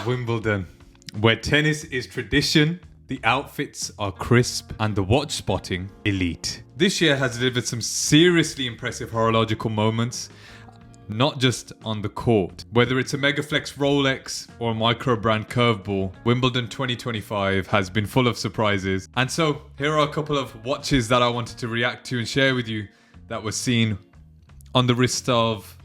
Wimbledon, where tennis is tradition, the outfits are crisp, and the watch spotting elite. This year has delivered some seriously impressive horological moments, not just on the court. Whether it's a Megaflex Rolex or a micro brand curveball, Wimbledon 2025 has been full of surprises. And so here are a couple of watches that I wanted to react to and share with you that were seen on the wrist of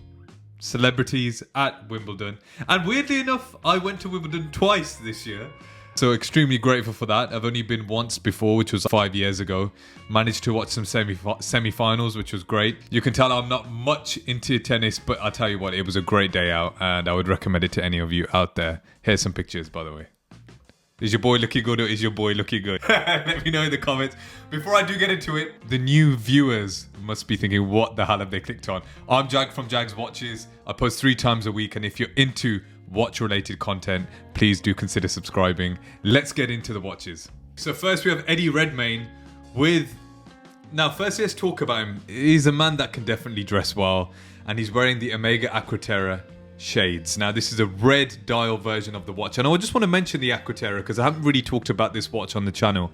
celebrities at Wimbledon. And weirdly enough, I went to Wimbledon twice this year. So extremely grateful for that. I've only been once before, which was 5 years ago. Managed to watch some semi-finals, which was great. You can tell I'm not much into tennis, but I'll tell you what, it was a great day out and I would recommend it to any of you out there. Here's some pictures, by the way. Is your boy looking good or is your boy looking good? Let me know in the comments. Before I do get into it, the new viewers must be thinking, what the hell have they clicked on? I'm Jag from Jag's Watches. I post 3 times a week, and if you're into watch-related content, please do consider subscribing. Let's get into the watches. So first we have Eddie Redmayne with... Now, firstly, let's talk about him. He's a man that can definitely dress well, and he's wearing the Omega Aquaterra shades. Now, this is a red dial version of the watch, and I just want to mention the Aquaterra because I haven't really talked about this watch on the channel.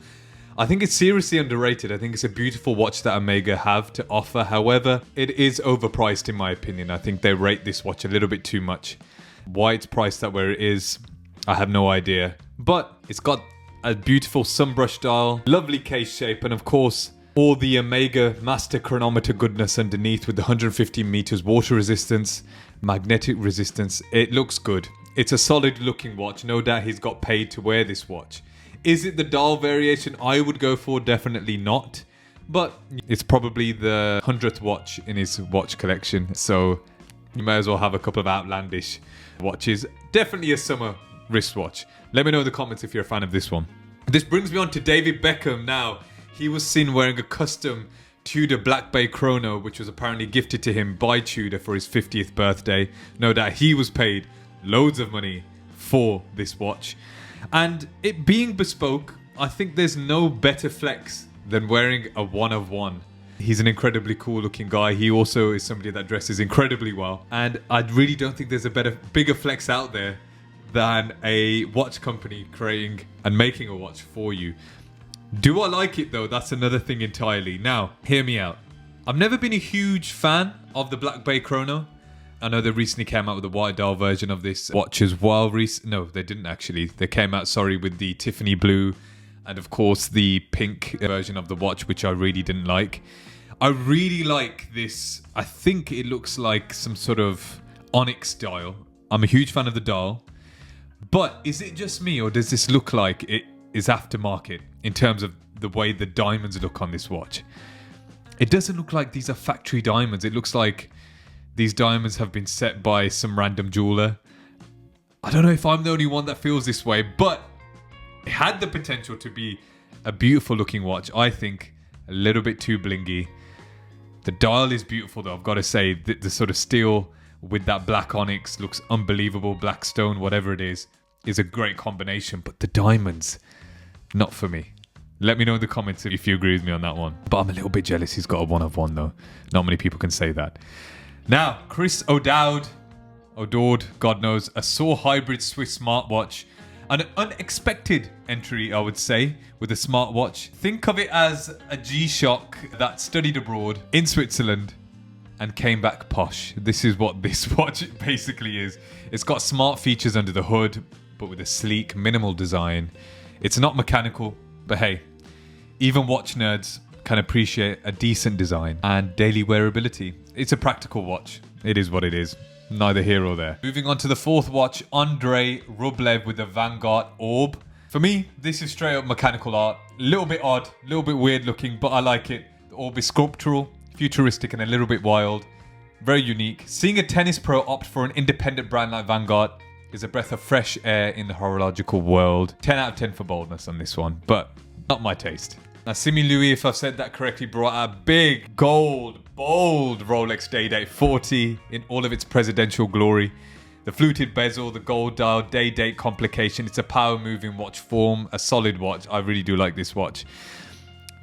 I think it's seriously underrated. I think it's a beautiful watch that Omega have to offer. However, it is overpriced in my opinion. I think they rate this watch a little bit too much. Why it's priced that where it is, I have no idea. But it's got a beautiful sunbrush dial, lovely case shape, and of course, all the Omega master chronometer goodness underneath with the 150 meters water resistance, magnetic resistance. It looks good. It's a solid looking watch. No doubt he's got paid to wear this watch. Is it the dial variation I would go for? Definitely not. But it's probably the 100th watch in his watch collection. So you may as well have a couple of outlandish watches. Definitely a summer wristwatch. Let me know in the comments if you're a fan of this one. This brings me on to David Beckham now. He was seen wearing a custom Tudor Black Bay Chrono, which was apparently gifted to him by Tudor for his 50th birthday. No doubt he was paid loads of money for this watch. And it being bespoke, I think there's no better flex than wearing a one of one. He's an incredibly cool looking guy. He also is somebody that dresses incredibly well. And I really don't think there's a bigger flex out there than a watch company creating and making a watch for you. Do I like it though? That's another thing entirely. Now, hear me out. I've never been a huge fan of the Black Bay Chrono. I know they recently came out with a white dial version of this watch as well. No, they didn't actually. They came out, with the Tiffany blue and of course the pink version of the watch, which I really didn't like. I really like this. I think it looks like some sort of onyx dial. I'm a huge fan of the dial. But is it just me or does this look like it is aftermarket in terms of the way the diamonds look on this watch? It doesn't look like these are factory diamonds. It looks like these diamonds have been set by some random jeweler. I don't know if I'm the only one that feels this way, but it had the potential to be a beautiful looking watch. I think a little bit too blingy. The dial is beautiful though, I've got to say. The sort of steel with that black onyx looks unbelievable. Black stone, whatever it is a great combination. But the diamonds, not for me. Let me know in the comments if you agree with me on that one. But I'm a little bit jealous he's got a one of one though. Not many people can say that. Now, Chris O'Dowd, God knows, a Saw Hybrid Swiss smartwatch. An unexpected entry, I would say, with a smartwatch. Think of it as a G-Shock that studied abroad in Switzerland and came back posh. This is what this watch basically is. It's got smart features under the hood, but with a sleek, minimal design. It's not mechanical, but hey, even watch nerds can appreciate a decent design and daily wearability. It's a practical watch. It is what it is. Neither here or there. Moving on to the 4th watch, Andrei Rublev with the Vanguard Orb. For me, this is straight up mechanical art. A little bit odd, a little bit weird looking, but I like it. The orb is sculptural, futuristic, and a little bit wild. Very unique. Seeing a tennis pro opt for an independent brand like Vanguard is a breath of fresh air in the horological world. 10 out of 10 for boldness on this one, but not my taste. Now, Simu Liu, if I've said that correctly, brought out a big, bold Rolex Day-Date 40 in all of its presidential glory. The fluted bezel, the gold dial, day-date complication. It's a power-moving watch form, a solid watch. I really do like this watch.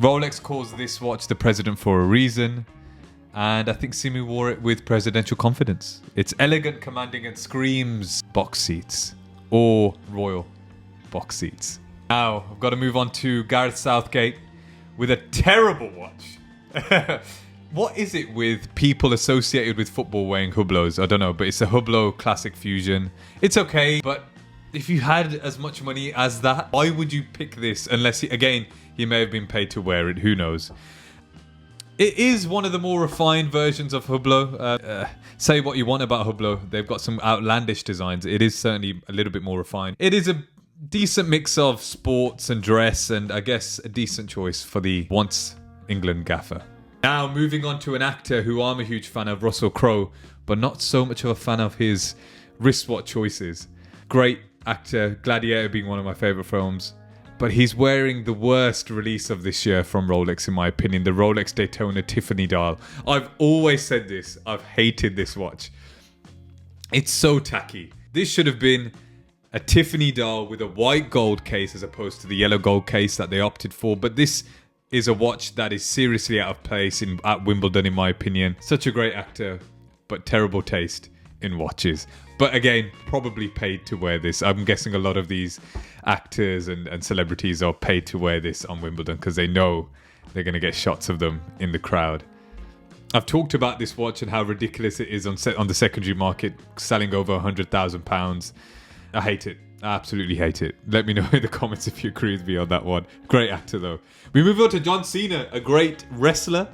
Rolex calls this watch the president for a reason. And I think Simu wore it with presidential confidence. It's elegant, commanding, and screams box seats. or royal box seats. Now, I've got to move on to Gareth Southgate with a terrible watch. What is it with people associated with football wearing Hublots? I don't know, but it's a Hublot Classic Fusion. It's okay, but if you had as much money as that, why would you pick this? Unless, again, you may have been paid to wear it. Who knows? It is one of the more refined versions of Hublot. Say what you want about Hublot. They've got some outlandish designs. It is certainly a little bit more refined. It is a decent mix of sports and dress, and I guess a decent choice for the once England gaffer. Now, moving on to an actor who I'm a huge fan of, Russell Crowe, but not so much of a fan of his wristwatch choices. Great actor, Gladiator being one of my favourite films, but he's wearing the worst release of this year from Rolex, in my opinion, the Rolex Daytona Tiffany dial. I've always said this, I've hated this watch. It's so tacky. This should have been a Tiffany dial with a white gold case as opposed to the yellow gold case that they opted for, but this is a watch that is seriously out of place at Wimbledon, in my opinion. Such a great actor, but terrible taste in watches. But again, probably paid to wear this. I'm guessing a lot of these actors and celebrities are paid to wear this on Wimbledon because they know they're going to get shots of them in the crowd. I've talked about this watch and how ridiculous it is on the secondary market, selling over £100,000. I hate it. I absolutely hate it. Let me know in the comments if you agree with me on that one. Great actor though. We move on to John Cena, a great wrestler.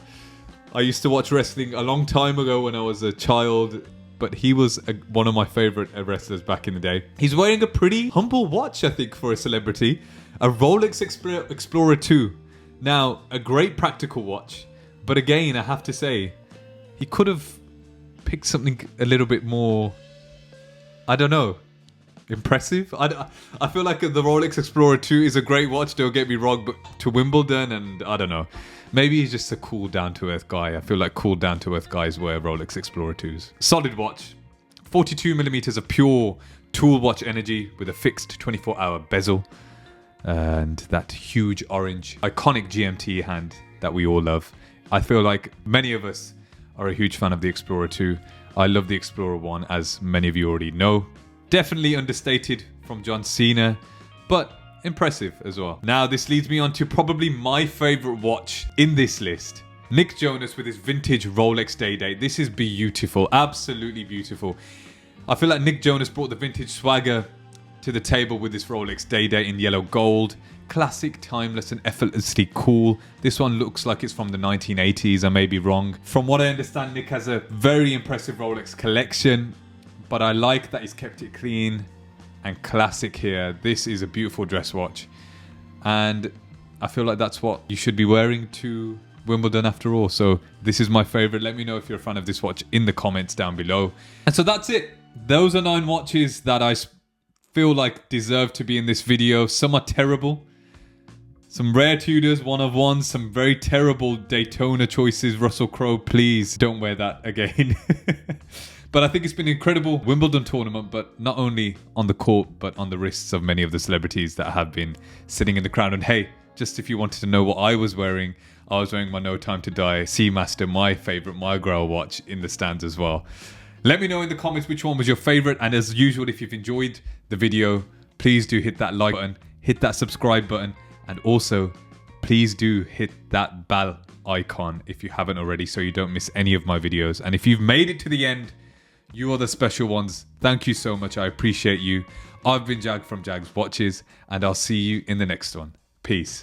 I used to watch wrestling a long time ago when I was a child, but he was one of my favourite wrestlers back in the day. He's wearing a pretty humble watch, I think, for a celebrity. A Rolex Explorer II. Now, a great practical watch, but again, I have to say, he could have picked something a little bit more, I don't know, impressive. I feel like the Rolex Explorer II is a great watch, don't get me wrong, but to Wimbledon, and I don't know, maybe he's just a cool down-to-earth guy. I feel like cool down-to-earth guys wear Rolex Explorer IIs. Solid watch, 42mm of pure tool watch energy with a fixed 24-hour bezel and that huge orange iconic GMT hand that we all love. I feel like many of us are a huge fan of the Explorer II. I love the Explorer 1, as many of you already know. Definitely understated from John Cena, but impressive as well. Now, this leads me on to probably my favourite watch in this list. Nick Jonas with his vintage Rolex Day-Date. This is beautiful, absolutely beautiful. I feel like Nick Jonas brought the vintage swagger to the table with this Rolex Day-Date in yellow gold. Classic, timeless and effortlessly cool. This one looks like it's from the 1980s, I may be wrong. From what I understand, Nick has a very impressive Rolex collection, but I like that he's kept it clean and classic here. This is a beautiful dress watch, and I feel like that's what you should be wearing to Wimbledon after all. So this is my favorite. Let me know if you're a fan of this watch in the comments down below. And so that's it. Those are 9 watches that I feel like deserve to be in this video. Some are terrible, some rare Tudors, one of ones, some very terrible Daytona choices. Russell Crowe, please don't wear that again. But I think it's been an incredible Wimbledon tournament, but not only on the court, but on the wrists of many of the celebrities that have been sitting in the crowd. And hey, just if you wanted to know what I was wearing my No Time to Die Seamaster, my favourite Mile watch, in the stands as well. Let me know in the comments which one was your favourite. And as usual, if you've enjoyed the video, please do hit that like button, hit that subscribe button, and also please do hit that bell icon if you haven't already, so you don't miss any of my videos. And if you've made it to the end, you are the special ones. Thank you so much. I appreciate you. I've been Jag from Jag's Watches, and I'll see you in the next one. Peace.